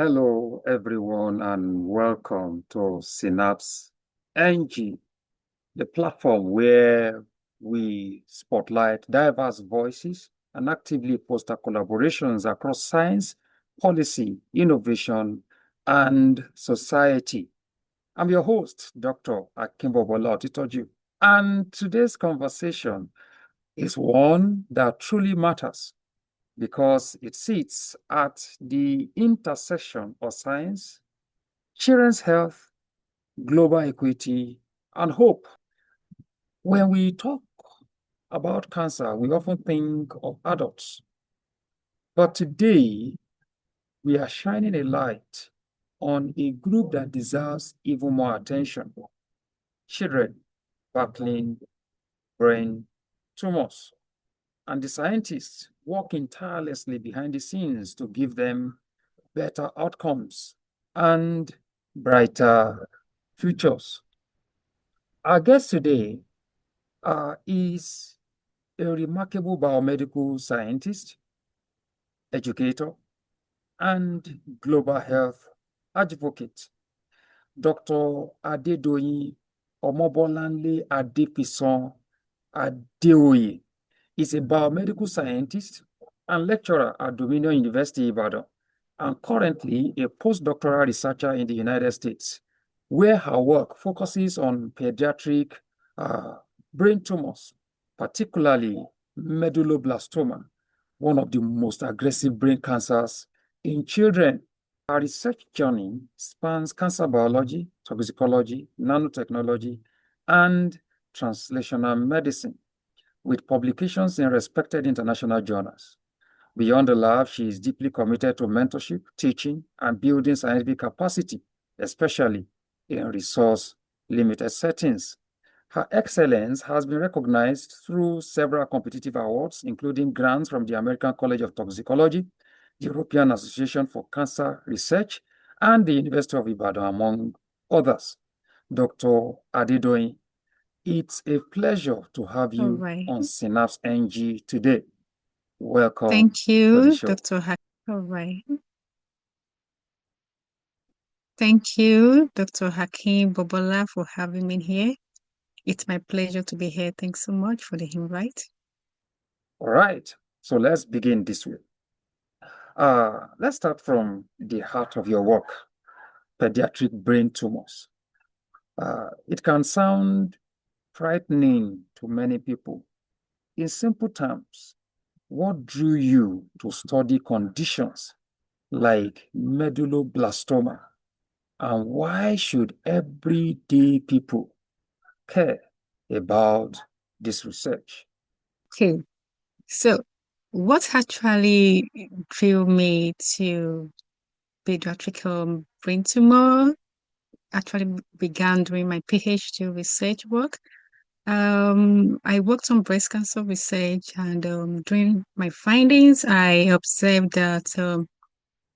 Hello, everyone, and welcome to Synapse NG, the platform where we spotlight diverse voices and actively foster collaborations across science, policy, innovation, and society. I'm your host, Dr. Akimbobola Otitoju, and today's conversation is one that truly matters because it sits at the intersection of science, children's health, global equity, and hope. When we talk about cancer, we often think of adults, but today we are shining a light on a group that deserves even more attention: children battling brain tumors, and the scientists working tirelessly behind the scenes to give them better outcomes and brighter futures. Our guest today is a remarkable biomedical scientist, educator, and global health advocate, Dr. Adedoyin Adefisan-Adeoye is a biomedical scientist and lecturer at Dominion University, Ibadan, and currently a postdoctoral researcher in the United States, where her work focuses on pediatric uh, brain tumors, particularly medulloblastoma, one of the most aggressive brain cancers in children. Her research journey spans cancer biology, toxicology, nanotechnology, and translational medicine, with publications in respected international journals. Beyond the lab, she is deeply committed to mentorship, teaching, and building scientific capacity, especially in resource-limited settings. Her excellence has been recognized through several competitive awards, including grants from the American College of Toxicology, the European Association for Cancer Research, and the University of Ibadan, among others. Dr. Adedoyin, it's a pleasure to have All you right. on Synapse NG today. Welcome Thank to the you, show. Dr. All right. Thank you, Dr. Hakim Bobola, for having me here. It's my pleasure to be here. Thanks so much for the invite. All right, so let's begin this way. Let's start from the heart of your work, pediatric brain tumors. It can sound frightening to many people. In simple terms, what drew you to study conditions like medulloblastoma, and why should everyday people care about this research? Okay, so what actually drew me to pediatric brain tumor actually began during my PhD research work. I worked on breast cancer research, and during my findings, I observed that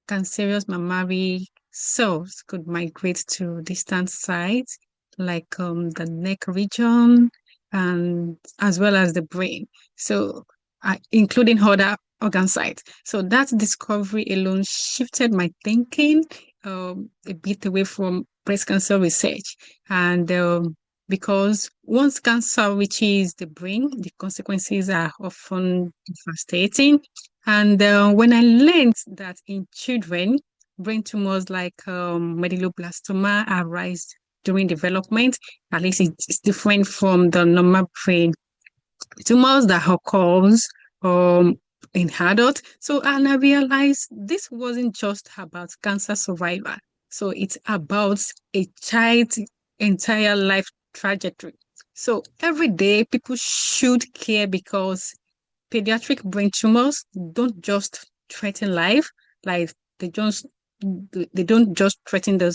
cancerous mammary cells could migrate to distant sites like the neck region and as well as the brain. So, including other organ sites. So that discovery alone shifted my thinking a bit away from breast cancer research. And because once cancer reaches the brain, the consequences are often devastating. And when I learned that in children, brain tumors like medulloblastoma arise during development, at least it's different from the normal brain tumors that occurs um, in adults. So, and I realized this wasn't just about cancer survival. So it's about a child's entire life trajectory. So every day people should care because pediatric brain tumors don't just threaten life, like they just they don't just threaten the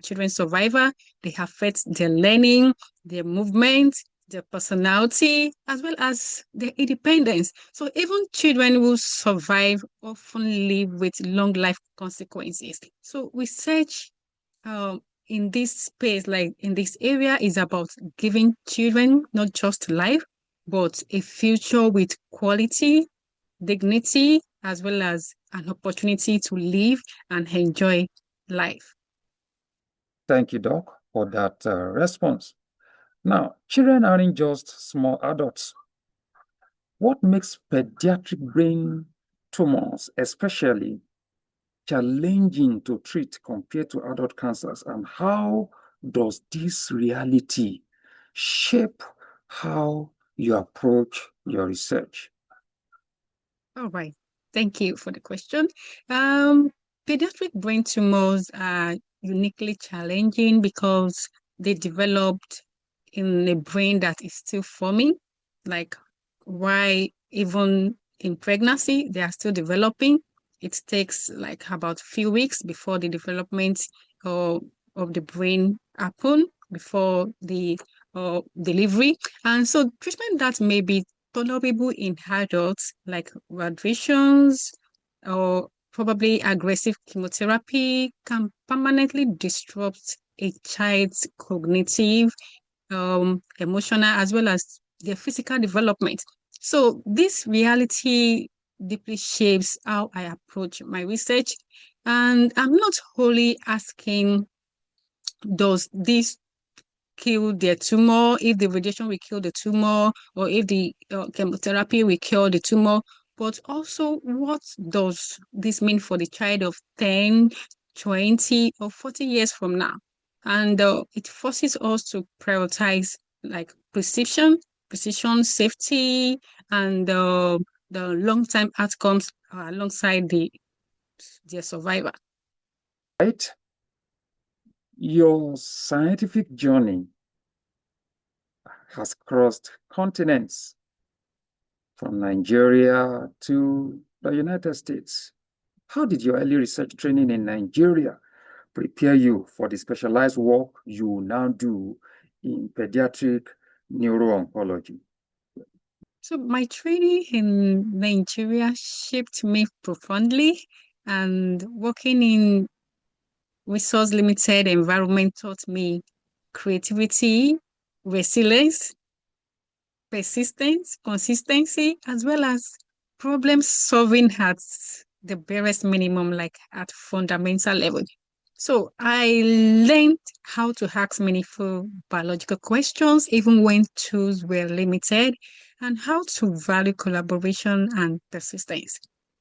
children's survival, they affect their learning, their movement, their personality, as well as their independence. So even children who survive often live with long life consequences. So research um, in this space, like in this area, is about giving children not just life, but a future with quality, dignity, as well as an opportunity to live and enjoy life. Thank you, Doc, for that response. Now, children aren't just small adults. What makes pediatric brain tumors especially challenging to treat compared to adult cancers, and how does this reality shape how you approach your research? All right. Thank you for the question. Pediatric brain tumors are uniquely challenging because they developed in a brain that is still forming. Like, why even in pregnancy, they are still developing. It takes like about a few weeks before the development uh, of the brain happen, before the delivery. And so treatment that may be tolerable in adults, like radiations or probably aggressive chemotherapy, can permanently disrupt a child's cognitive, emotional, as well as their physical development. So this reality deeply shapes how I approach my research. And I'm not wholly asking, does this kill their tumor, if the radiation will kill the tumor, or if the chemotherapy will kill the tumor, but also what does this mean for the child of 10, 20, or 40 years from now? And it forces us to prioritize like precision, safety, and the long-term outcomes alongside their survival. Right? Your scientific journey has crossed continents from Nigeria to the United States. How did your early research training in Nigeria prepare you for the specialized work you now do in pediatric neuro-oncology? So my training in Nigeria shaped me profoundly, and working in resource limited environment taught me creativity, resilience, persistence, consistency, as well as problem solving at the barest minimum, like at fundamental level. So I learned how to ask meaningful biological questions, even when tools were limited, and how to value collaboration and persistence.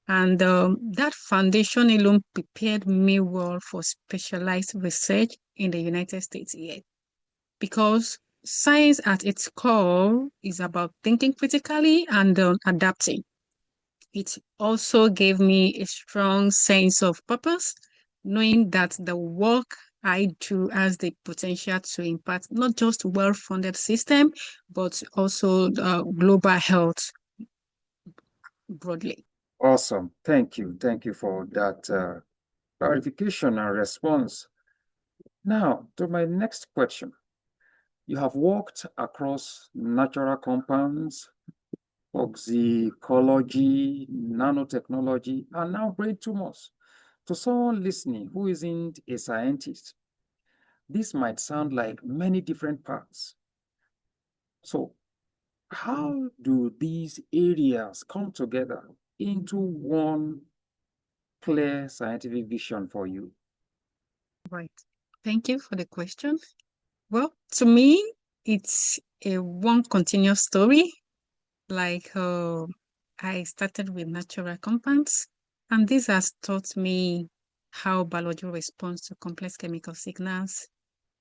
And that foundation alone prepared me well for specialized research in the United States here, because science at its core is about thinking critically and adapting. It also gave me a strong sense of purpose, knowing that the work I do has the potential to impact not just well-funded system, but also global health broadly. Awesome. Thank you. Thank you for that clarification and response. Now, to my next question. You have worked across natural compounds, toxicology, nanotechnology, and now brain tumors. To someone listening who isn't a scientist, this might sound like many different paths. So, how do these areas come together into one clear scientific vision for you? Right. Thank you for the question. Well, to me, it's a one continuous story. Like I started with natural compounds, and this has taught me how biology responds to complex chemical signals.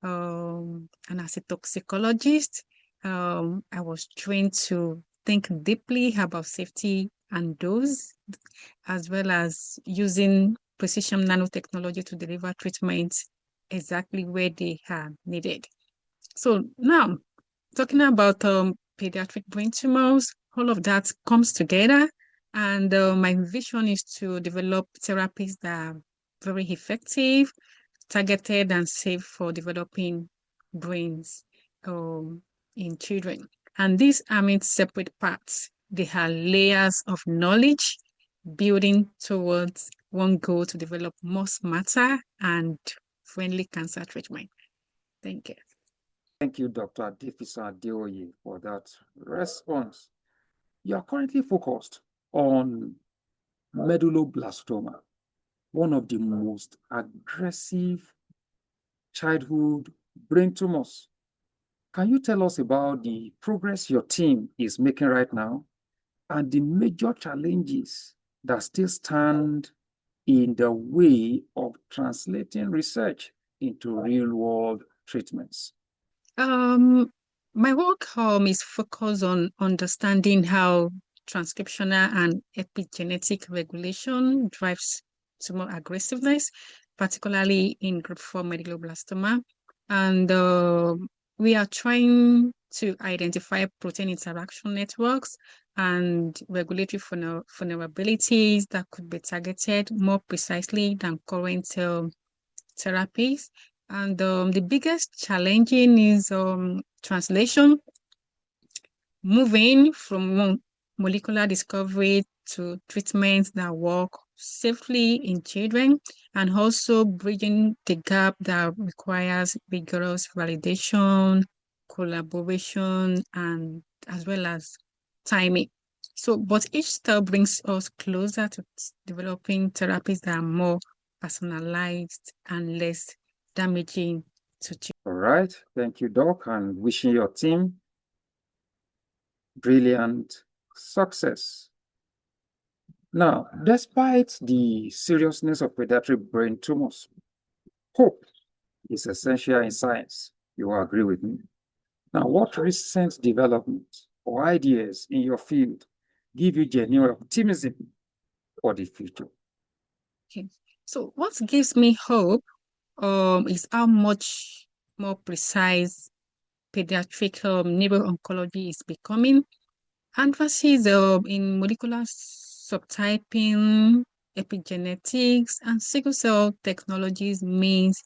And as a toxicologist, I was trained to think deeply about safety and dose, as well as using precision nanotechnology to deliver treatments exactly where they are needed. So now, talking about pediatric brain tumors, all of that comes together. And my vision is to develop therapies that are very effective, targeted, and safe for developing brains in children. And these aren't separate parts. They are layers of knowledge building towards one goal to develop more smarter and friendly cancer treatment. Thank you. Thank you, Dr. Adefisan-Adeoye, for that response. You are currently focused on medulloblastoma, one of the most aggressive childhood brain tumors. Can you tell us about the progress your team is making right now and the major challenges that still stand in the way of translating research into real-world treatments? Um, my work is focused on understanding how transcriptional and epigenetic regulation drives tumor aggressiveness, particularly in group 4 medulloblastoma. And we are trying to identify protein interaction networks and regulatory vulnerabilities that could be targeted more precisely than current therapies. And the biggest challenging is translation, moving from molecular discovery to treatments that work safely in children, and also bridging the gap that requires vigorous validation, collaboration, and as well as timing. So, but each step brings us closer to developing therapies that are more personalized and less damaging to children. All right. Thank you, Doc, and wishing your team brilliant success. Now, despite the seriousness of pediatric brain tumors, hope is essential in science. You will agree with me. Now, what recent developments or ideas in your field give you genuine optimism for the future? Okay. So what gives me hope is how much more precise pediatric neuro-oncology is becoming. Advances in molecular subtyping, epigenetics, and sickle cell technologies means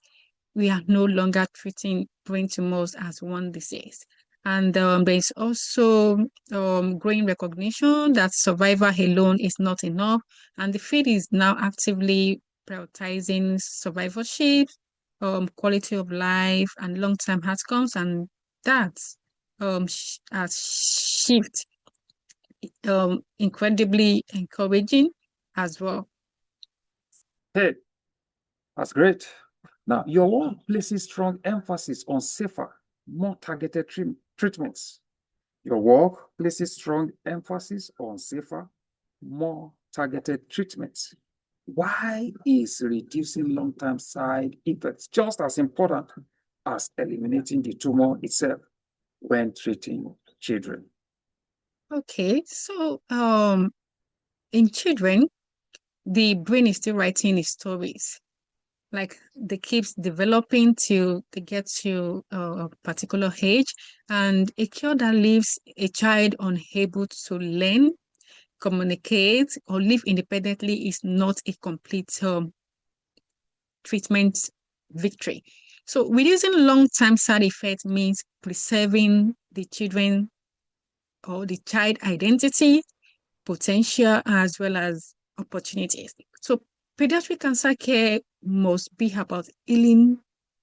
we are no longer treating brain tumors as one disease. And there's also growing recognition that survival alone is not enough. And the field is now actively prioritizing survivorship, quality of life, and long-term outcomes. And that has shift incredibly encouraging as well. Hey, that's great. Now, your work places strong emphasis on safer, more targeted treatments. Your work places strong emphasis on safer, more targeted treatments. Why is reducing long-term side effects just as important as eliminating the tumor itself when treating children? Okay, so in children, the brain is still writing its stories. Like they keeps developing till they get to a particular age, and a cure that leaves a child unable to learn, communicate, or live independently is not a complete treatment victory. So reducing long-term side effects means preserving the children or the child identity, potential, as well as opportunities. So pediatric cancer care must be about healing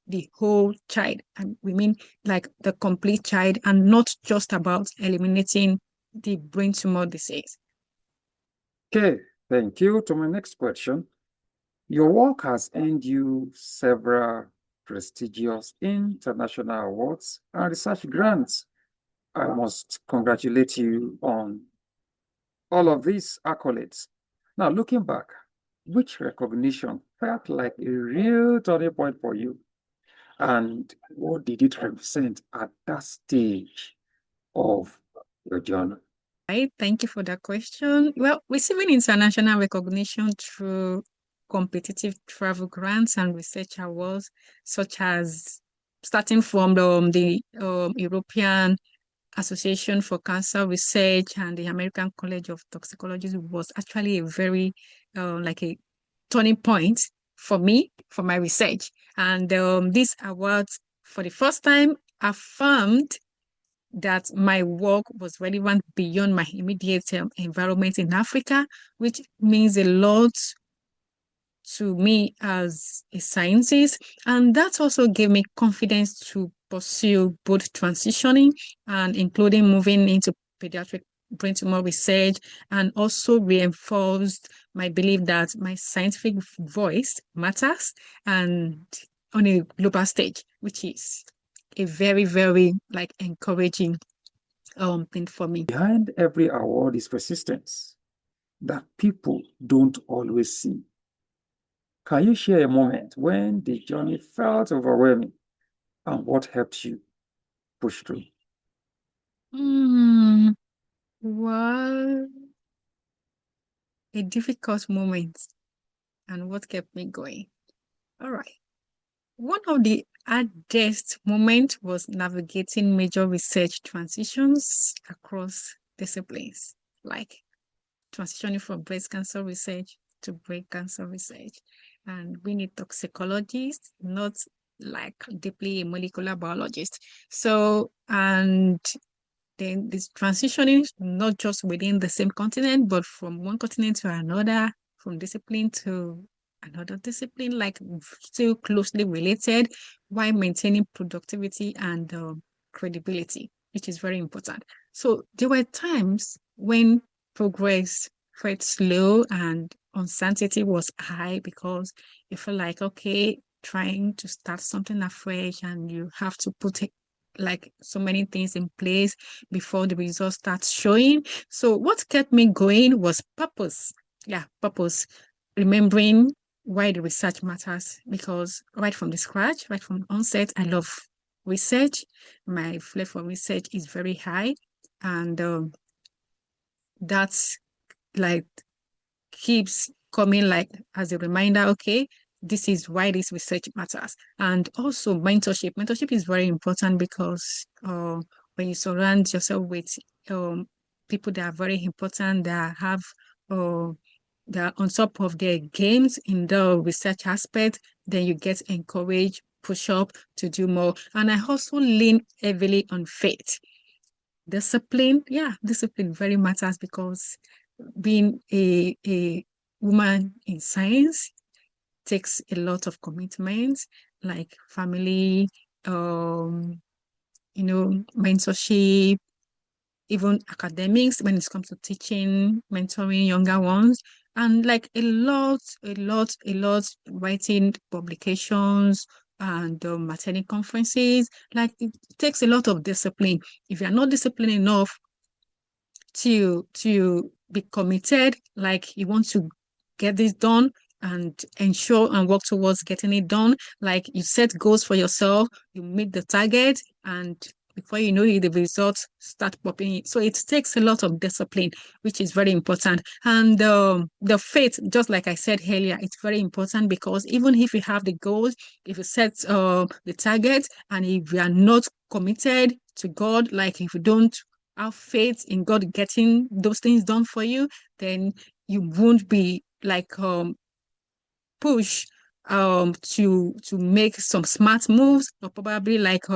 the whole child. And we mean like the complete child and not just about eliminating the brain tumor disease. Okay, thank you. To my next question. Your work has earned you several prestigious international awards and research grants. I must congratulate you on all of these accolades. Now, looking back, which recognition felt like a real turning point for you? And what did it represent at that stage of your journey? Right, thank you for that question. Well, receiving international recognition through competitive travel grants and research awards, such as starting from the European Association for Cancer Research and the American College of Toxicology, was actually a very like a turning point for me for my research. And these awards, for the first time, affirmed that my work was relevant beyond my immediate environment in Africa, which means a lot to me as a scientist. And that also gave me confidence to pursue both transitioning and including moving into pediatric brain tumor research, and also reinforced my belief that my scientific voice matters and on a global stage, which is a very, very like encouraging thing for me. Behind every award is persistence that people don't always see. Can you share a moment when the journey felt overwhelming and what helped you push through? Hmm. Well, a difficult moment and what kept me going. All right. One of the hardest moments was navigating major research transitions across disciplines, like transitioning from breast cancer research to brain cancer research. And being a toxicologist, not like deeply a molecular biologist. So, and then this transitioning not just within the same continent, but from one continent to another, from discipline to another discipline, like still closely related, while maintaining productivity and credibility, which is very important. So there were times when progress felt slow and uncertainty was high because you feel like, okay, trying to start something afresh and you have to put it like so many things in place before the results start showing. So what kept me going was purpose. Yeah, purpose. Remembering why the research matters because right from the scratch, right from onset, I love research. My flair for research is very high. And that's like keeps coming like as a reminder, okay, this is why this research matters. And also mentorship. Mentorship is very important because when you surround yourself with um, people that are very important, that have uh, that are on top of their games in the research aspect, then you get encouraged, push up to do more. And I also lean heavily on faith. Discipline, yeah, discipline very matters because being a woman in science takes a lot of commitment, like family, um, mentorship, even academics when it comes to teaching, mentoring younger ones, and like a lot, writing publications and attending conferences. Like it takes a lot of discipline. If you're not disciplined enough to be committed, like you want to get this done and ensure and work towards getting it done. Like you set goals for yourself, you meet the target, and before you know it, the results start popping in. So it takes a lot of discipline, which is very important. And the faith, just like I said earlier, it's very important because even if you have the goals, if you set the target, and if you are not committed to God, like if you don't have faith in God getting those things done for you, then you won't be like push to make some smart moves or probably like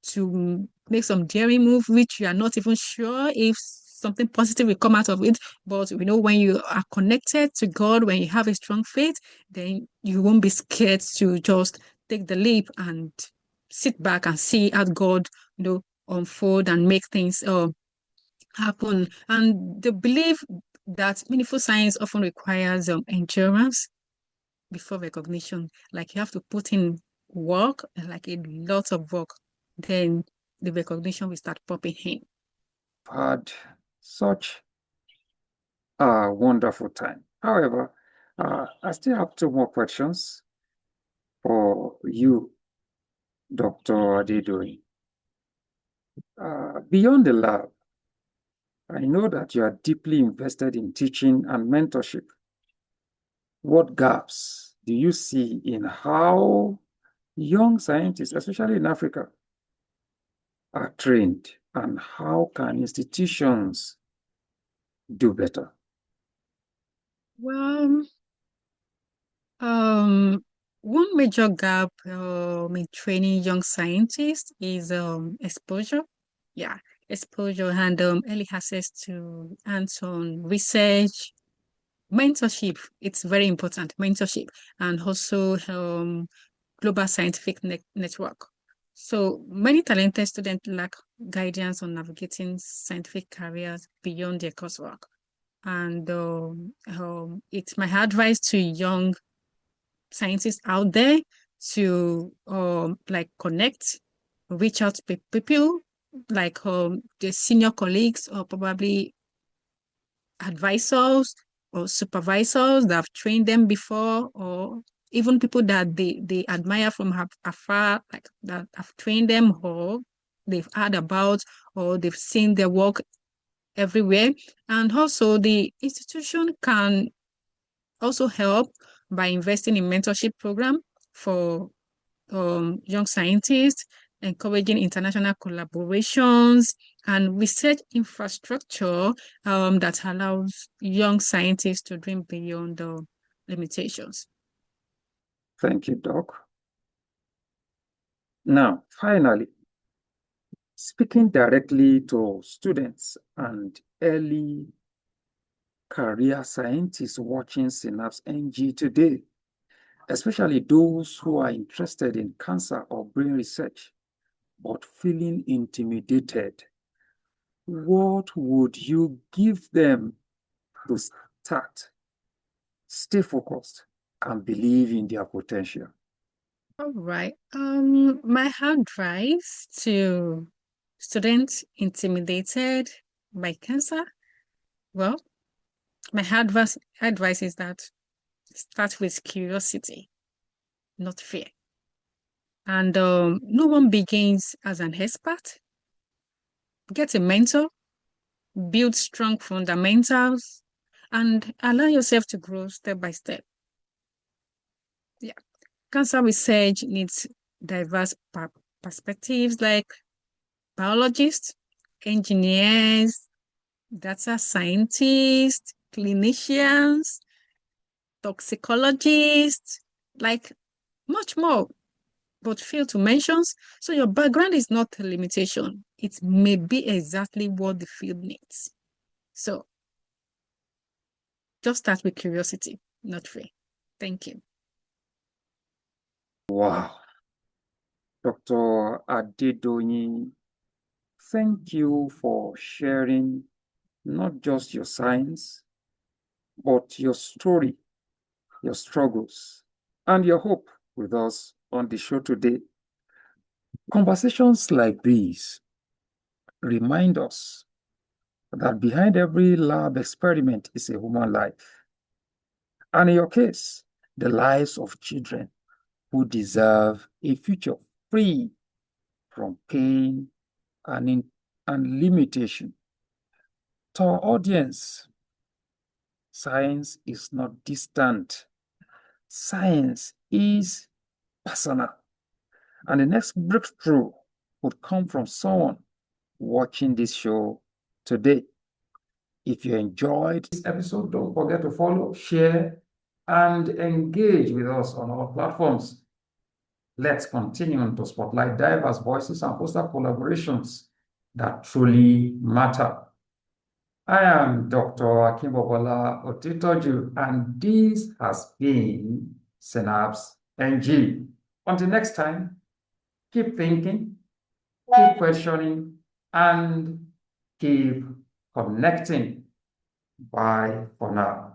to make some daring move which you are not even sure if something positive will come out of it. But you know, when you are connected to God, when you have a strong faith, then you won't be scared to just take the leap and sit back and see how God, unfold and make things happen. And the belief that meaningful science often requires endurance before recognition. Like you have to put in work, like a lot of work, then the recognition will start popping in. Had such a wonderful time. However, I still have two more questions for you, Dr. Adedoyin. Beyond the lab, I know that you are deeply invested in teaching and mentorship. What gaps do you see in how young scientists, especially in Africa, are trained, and how can institutions do better? Well, um, one major gap in training young scientists is exposure. Yeah, exposure and early access to hands-on research, mentorship. It's very important, mentorship, and also global scientific network. So many talented students lack guidance on navigating scientific careers beyond their coursework. And it's my advice to young scientists out there to like connect, reach out to people like the senior colleagues or probably advisors or supervisors that have trained them before, or even people that they admire from afar, like that have trained them or they've heard about or they've seen their work everywhere. And also the institution can also help by investing in mentorship program for young scientists, encouraging international collaborations and research infrastructure that allows young scientists to dream beyond the limitations. Thank you, Doc. Now, finally, speaking directly to students and early career scientists watching Synapse NG today, especially those who are interested in cancer or brain research, but feeling intimidated, what would you give them to start, stay focused, and believe in their potential? All right. My advice to students intimidated by cancer, well, my advice is that start with curiosity, not fear. And no one begins as an expert. Get a mentor, build strong fundamentals, and allow yourself to grow step by step. Yeah. Cancer research needs diverse perspectives like biologists, engineers, data scientists, clinicians, toxicologists, like much more, but fail to mention. So your background is not a limitation. It may be exactly what the field needs. So just start with curiosity, not fear. Thank you. Wow. Dr. Adedoyin, thank you for sharing not just your science, but your story, your struggles, and your hope with us on the show today. Conversations like these remind us that behind every lab experiment is a human life. And in your case, the lives of children who deserve a future free from pain and limitation. To our audience, science is not distant. Science is personal. And the next breakthrough would come from someone watching this show today. If you enjoyed this episode, don't forget to follow, share, and engage with us on our platforms. Let's continue to spotlight diverse voices and foster collaborations that truly matter. I am Dr. Akimbobola Otitoju, and this has been Synapse NG. Until next time, keep thinking, keep questioning, and keep connecting. Bye for now.